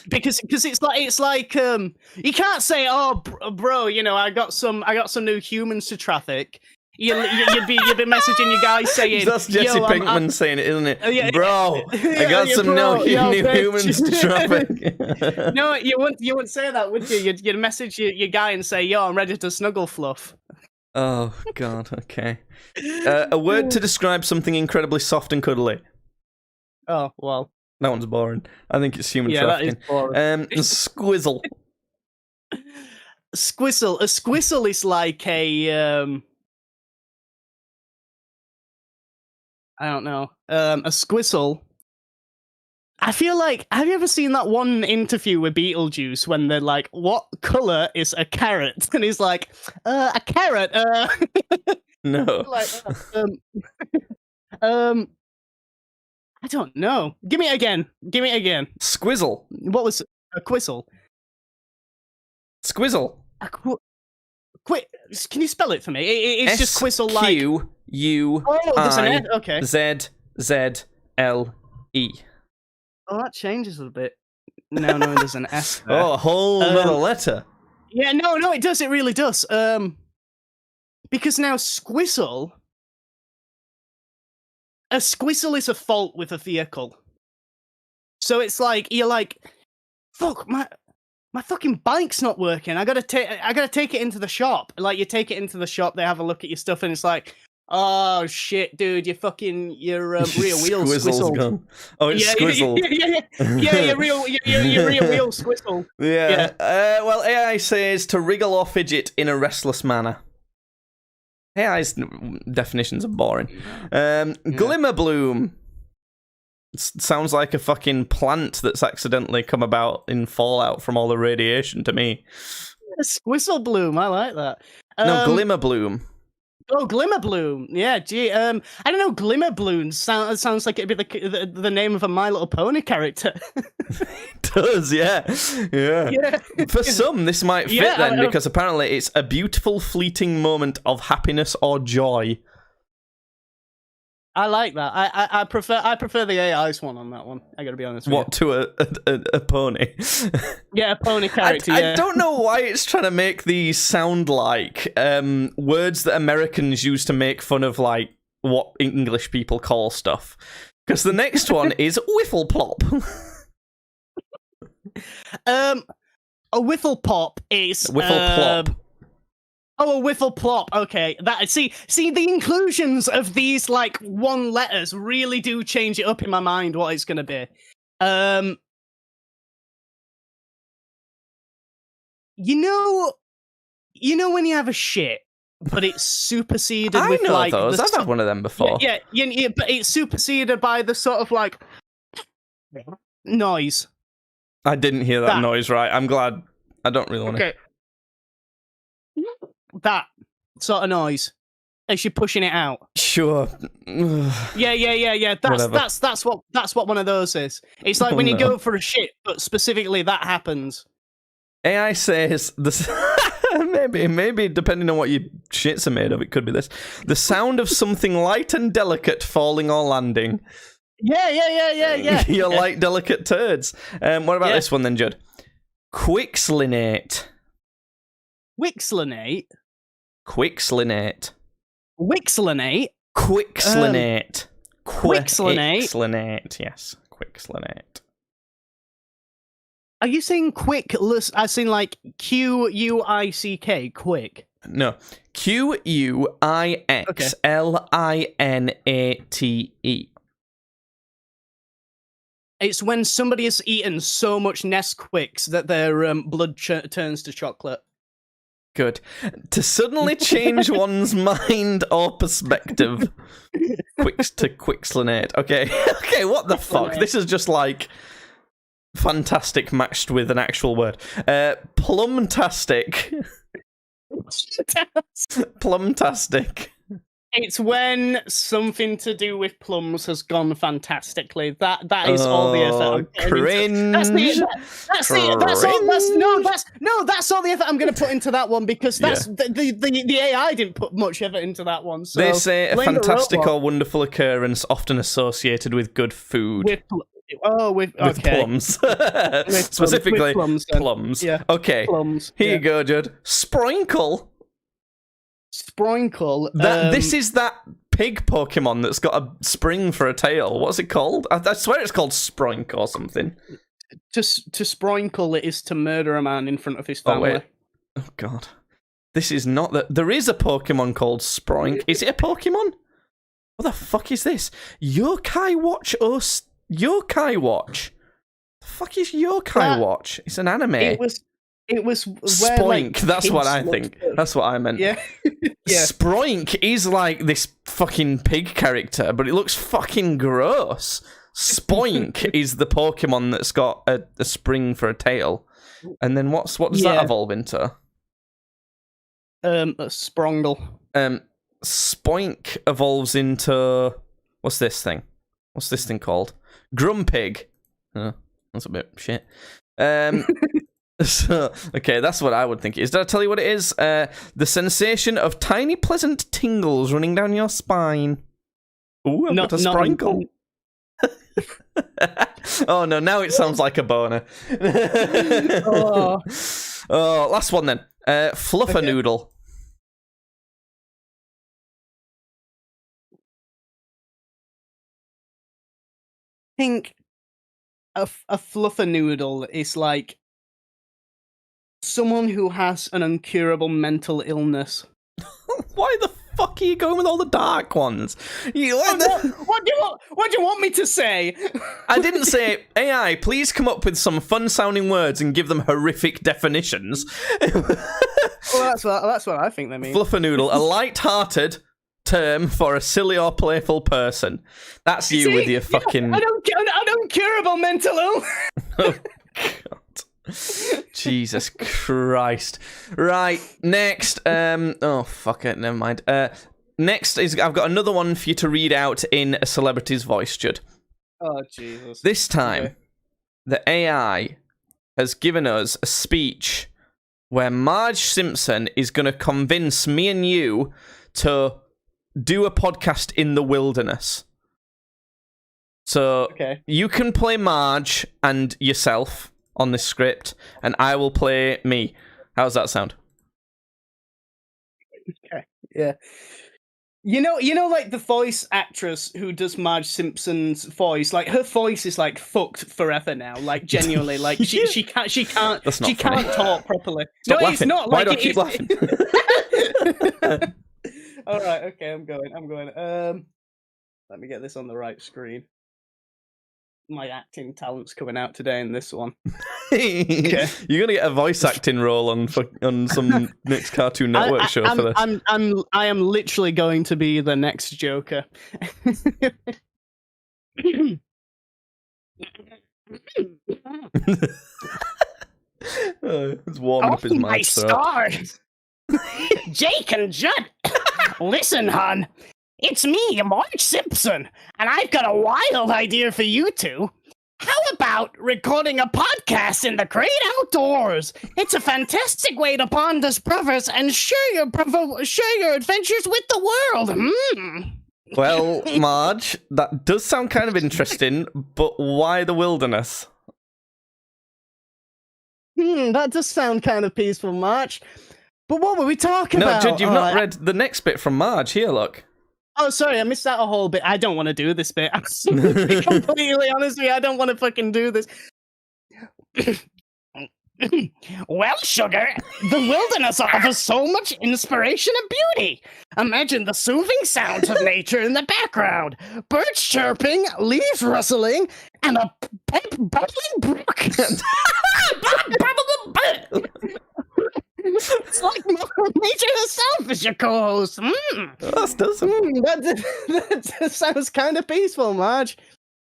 because it's like you can't say, "Oh, bro, you know, I got some new humans to traffic." You'd be messaging your guy saying, that's Jesse Pinkman saying it, isn't it? Bro, I got some new humans to traffic. No, you wouldn't say that, would you? You'd message your guy and say, "Yo, I'm ready to snuggle fluff." Oh God, okay. A word to describe something incredibly soft and cuddly. Oh, well. That one's boring. I think it's human trafficking. That is boring. Squizzle. Squizzle. A squizzle is like a I don't know. A squizzle. I feel like, have you ever seen that one interview with Beetlejuice when they're like, "What color is a carrot?" And he's like, "A carrot." No. Like, I don't know. Give me it again. Squizzle. What was a quizzle? Squizzle. Can you spell it for me? It's just quizzle like Q-U-I-Z-Z-L-E. there's an S. Okay. Oh, that changes a bit. No, there's an S there. Oh, a whole other letter. Yeah, no, it does. It really does. Because now squizzle. A squizzle is a fault with a vehicle. So it's like you're like, fuck, my fucking bike's not working. I gotta take it into the shop. Like you take it into the shop, they have a look at your stuff, and it's like, oh shit, dude, your rear wheel's squizzled. Gone. Oh, it's squizzled. Yeah, your rear wheel squizzled. Yeah. Well, AI says to wriggle or fidget in a restless manner. AI's definitions are boring. Glimmer bloom. Sounds like a fucking plant that's accidentally come about in Fallout from all the radiation to me. Squistle bloom, I like that. No, glimmer bloom. Oh, Glimmer Bloom. Yeah, gee. I don't know. Glimmer Bloom sounds like it'd be the name of a My Little Pony character. It does, yeah. For some, this might fit then, because apparently it's a beautiful, fleeting moment of happiness or joy. I like that. I prefer the AI's one on that one. I gotta be honest with you. What, to a pony? Yeah, a pony character. I don't know why it's trying to make these sound like words that Americans use to make fun of like what English people call stuff. Because the next one is whiffle plop. A whiffle pop is whiffle plop. Oh, a whiffle plop. Okay, that see the inclusions of these like one letters really do change it up in my mind what it's gonna be. You know when you have a shit but it's superseded I with know like those. the I've had one of them before. yeah, but it's superseded by the sort of like noise. I didn't hear that That. noise right. I'm glad. I don't really want to. Okay. That sort of noise as you're pushing it out. Sure. Yeah. Whatever. That's what one of those is. It's like when you go for a shit, but specifically that happens. AI says this. maybe depending on what your shits are made of, it could be this. The sound of something light and delicate falling or landing. Yeah. Your light, delicate turds. What about this one then, Judd? Quixlinate. Wixlinate. Quixlinate. Wixlinate. Quixlinate. Quixlinate. Quixlinate. Yes, Quixlinate. Are you saying quick? As in like Q-U-I-C-K? Quick. No, Quixlinate. It's when somebody has eaten so much Nesquicks that their blood turns to chocolate. Good. To suddenly change one's mind or perspective. Quixlinate. Okay. Okay, what the fuck? This is just like fantastic matched with an actual word. Plumtastic. Plumtastic. It's when something to do with plums has gone fantastically. That is all the effort I'm putting into. That's all the effort I'm going to put into that one because that's the AI didn't put much effort into that one. So they say a fantastic or wonderful occurrence often associated with good food. With plums. Specifically with plums. Yeah. Okay. Plums. Here you go, Judd. Sprinkle. Sprinkle. This is that pig Pokemon that's got a spring for a tail. What's it called? I swear it's called Sproink or something. To sprinkle it is to murder a man in front of his family. Oh, wait. Oh god. This is not that. There is a Pokemon called Sproink. Is it a Pokemon? What the fuck is this? Yokai Watch Yokai Watch. The fuck is Yokai Watch? It's an anime. It was where, Spoink. Like, that's what I think. That's what I meant. Yeah. Sproink is like this fucking pig character, but it looks fucking gross. Spoink is the Pokemon that's got a spring for a tail. And then what does that evolve into? A Sprongle. Spoink evolves into what's this thing? What's this thing called? Grumpig. Oh, that's a bit shit. So, okay, that's what I would think it is. Did I tell you what it is? The sensation of tiny pleasant tingles running down your spine. Ooh, I've got a sprinkle. Oh no, now it sounds like a boner. Oh, last one then. Fluffernoodle. I think a fluffernoodle is like someone who has an incurable mental illness. Why the fuck are you going with all the dark ones? What do you want me to say? I didn't say, AI, please come up with some fun-sounding words and give them horrific definitions. Well, that's what I think they mean. Fluffernoodle, a light-hearted term for a silly or playful person. That's you with your fucking... I don't care about mental illness. Oh, God. Jesus Christ. Right, next. Oh, fuck it, never mind. Next is I've got another one for you to read out in a celebrity's voice, Judd. Oh, Jesus. This time, the AI has given us a speech where Marge Simpson is going to convince me and you to do a podcast in the wilderness. So you can play Marge and yourself on this script, and I will play me. How's that sound? Okay. Yeah. You know, like the voice actress who does Marge Simpson's voice, like her voice is like fucked forever now. Like genuinely, like she can't talk properly. Stop laughing. It's not. Why like, do I keep laughing? All right. Okay. I'm going. Let me get this on the right screen. my acting talent's coming out today in this one. You're gonna get a voice acting role on some next Cartoon Network show for this. I am literally going to be the next Joker. It's warming up his mouth. My stars! Jake and Judd! Listen, hon. It's me, Marge Simpson, and I've got a wild idea for you two. How about recording a podcast in the great outdoors? It's a fantastic way to bond as brothers and share your adventures with the world. Well, Marge, that does sound kind of interesting, but why the wilderness? That does sound kind of peaceful, Marge. But what were we talking about? No, Judd, you've not read the next bit from Marge. Here, look. Oh, sorry, I missed out a whole bit. I don't want to do this bit. I'm completely honest with you, I don't want to fucking do this. Well, sugar, the wilderness offers so much inspiration and beauty. Imagine the soothing sounds of nature in the background. Birds chirping, leaves rustling, and a bubbling brook. It's like nature herself is your co-host. That sounds kind of peaceful, Marge.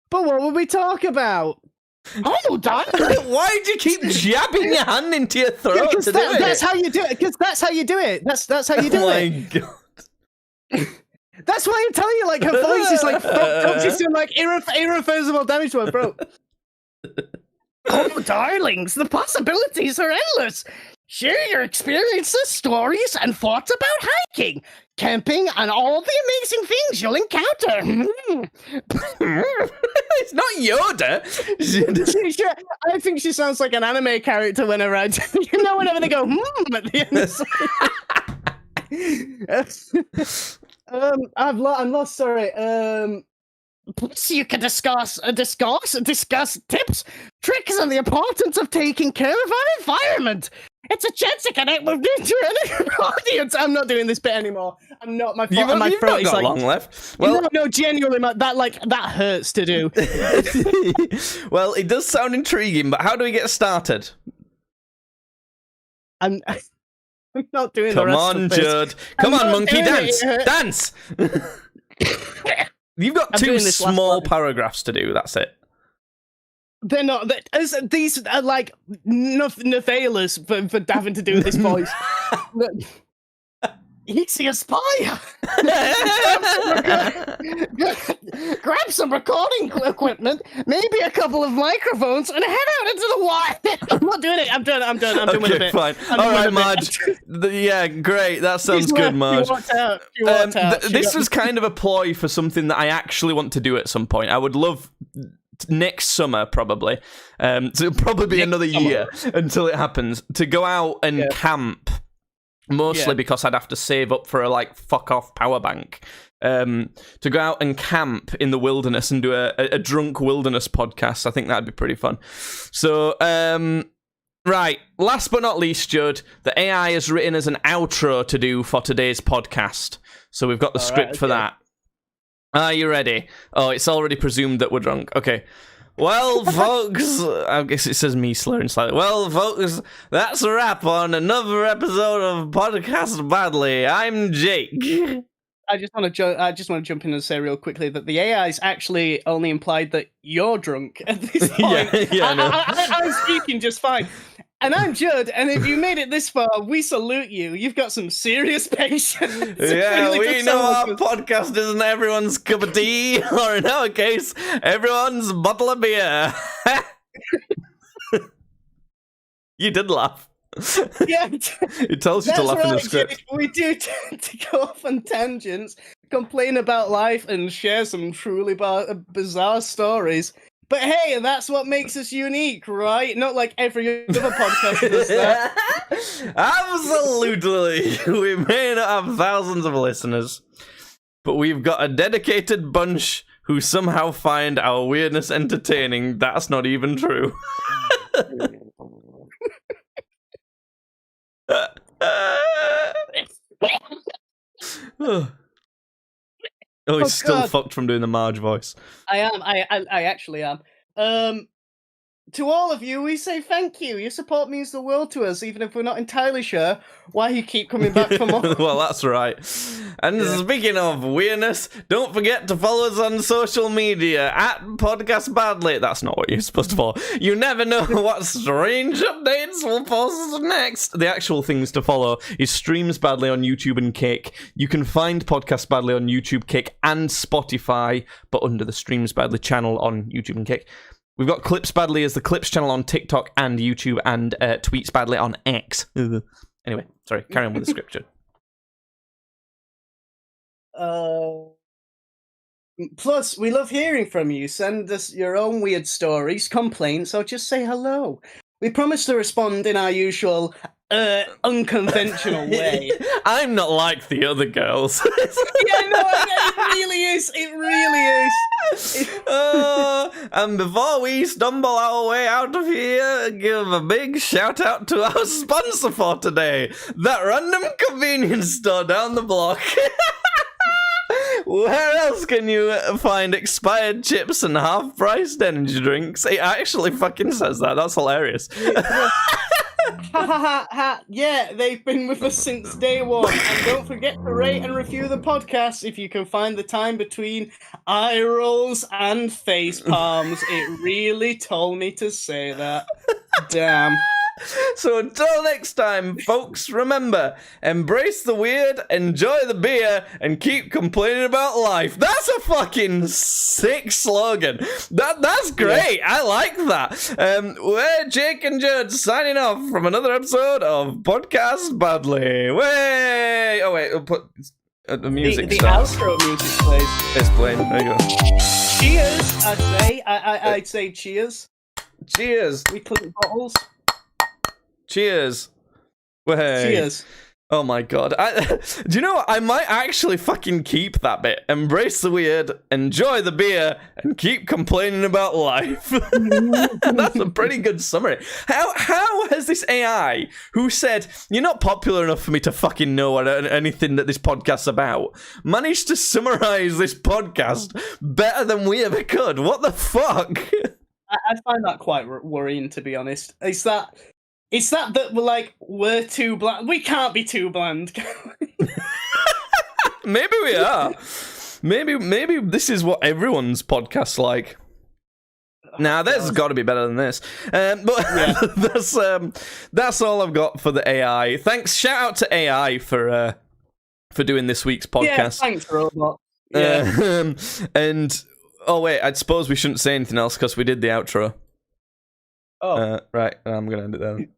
But what would we talk about? Oh, darling! Why'd you keep jabbing your hand into your throat to do it? That's how you do it. Because that's how you do it. That's how you do it. Oh my god! That's why I'm telling you. Like her voice is like fucked up. She's doing like irreversible damage to her throat. Oh, darlings, the possibilities are endless. Share your experiences, stories, and thoughts about hiking, camping, and all the amazing things you'll encounter. It's not Yoda. I think she sounds like an anime character when around. You know, whenever they go at the end. I'm lost. Sorry. Plus, you can discuss tips, tricks, and the importance of taking care of our environment. It's a chance to connect with the audience. I'm not doing this bit anymore. I'm not. My throat is got like long left. Well, no, genuinely, that hurts to do. Well, it does sound intriguing, but how do we get started? I'm not doing the rest of this. Judd. Come on, monkey, dance! You've got two small paragraphs to do, that's it. They're not. These are like novellas for having to do this voice. Easy as pie. Grab some recording equipment, maybe a couple of microphones, and head out into the wild. I'm not doing it. I'm done. I'm doing a bit. Fine. All right, Marge. Yeah, great. That sounds good, Marge. This was kind of a ploy for something that I actually want to do at some point. I would love next summer, probably. So it'll probably be another year until it happens, to go out and camp. Mostly because I'd have to save up for a fuck off power bank. To go out and camp in the wilderness and do a drunk wilderness podcast. I think that'd be pretty fun. So, right. Last but not least, Judd, the AI has written as an outro to do for today's podcast. So we've got the script for that. Are you ready? Oh, it's already presumed that we're drunk. Okay. Well, folks, I guess it says me slurring slightly. Well, folks, that's a wrap on another episode of Podcast Badly. I'm Jake. I just want to jump in and say real quickly that the AI's actually only implied that you're drunk at this point. I'm speaking just fine. And I'm Judd, and if you made it this far, we salute you. You've got some serious patience. Yeah, we know our podcast isn't everyone's cup of tea, or in our case, everyone's bottle of beer. You did laugh. Yeah, it tells you to laugh in the script. We do tend to go off on tangents, complain about life, and share some truly bizarre stories. But hey, that's what makes us unique, right? Not like every other podcast does that. Absolutely. We may not have thousands of listeners, but we've got a dedicated bunch who somehow find our weirdness entertaining. That's not even true. Oh, he's still fucked from doing the Marge voice. I am. I actually am. To all of you, we say thank you. Your support means the world to us, even if we're not entirely sure why you keep coming back for more. Well, that's right. And speaking of weirdness, don't forget to follow us on social media at Podcast Badly. That's not what you're supposed to follow. You never know what strange updates we'll post next. The actual things to follow is Streams Badly on YouTube and Kick. You can find Podcast Badly on YouTube, Kick, and Spotify, but under the Streams Badly channel on YouTube and Kick. We've got Clips Badly as the Clips channel on TikTok and YouTube, and Tweets Badly on X. Anyway, sorry, carry on with the scripture. Plus, we love hearing from you. Send us your own weird stories, complaints, or just say hello. We promise to respond in our usual unconventional way. I'm not like the other girls. Yeah, no, it really is. It really is. And before we stumble our way out of here, give a big shout out to our sponsor for today, that random convenience store down the block. Where else can you find expired chips and half-priced energy drinks? It actually fucking says that. That's hilarious. Ha ha ha ha! Yeah, they've been with us since day one. And don't forget to rate and review the podcast if you can find the time between eye rolls and face palms. It really told me to say that. Damn. So until next time, folks, remember, embrace the weird, enjoy the beer, and keep complaining about life. That's a fucking sick slogan. That's great. Yeah. I like that. We're Jake and Judd signing off from another episode of Podcast Badly. Way! Oh wait, we'll put the music. The outro music plays. It's playing. There you go. Cheers! I'd say cheers. Cheers. We clink bottles. Cheers. Way. Cheers. Oh my god. Do you know what? I might actually fucking keep that bit. Embrace the weird, enjoy the beer, and keep complaining about life. That's a pretty good summary. How has this AI, who said, you're not popular enough for me to fucking know what anything that this podcast's about, managed to summarize this podcast better than we ever could? What the fuck? I find that quite worrying, to be honest. It's that we're too bland. We can't be too bland. Maybe we are. Maybe this is what everyone's podcast's like. Nah, there's got to be better than this. But yeah. That's all I've got for the AI. Thanks. Shout out to AI for doing this week's podcast. Yeah, thanks, Robot. Yeah. And oh wait, I suppose we shouldn't say anything else because we did the outro. Oh. Right, I'm gonna end it there.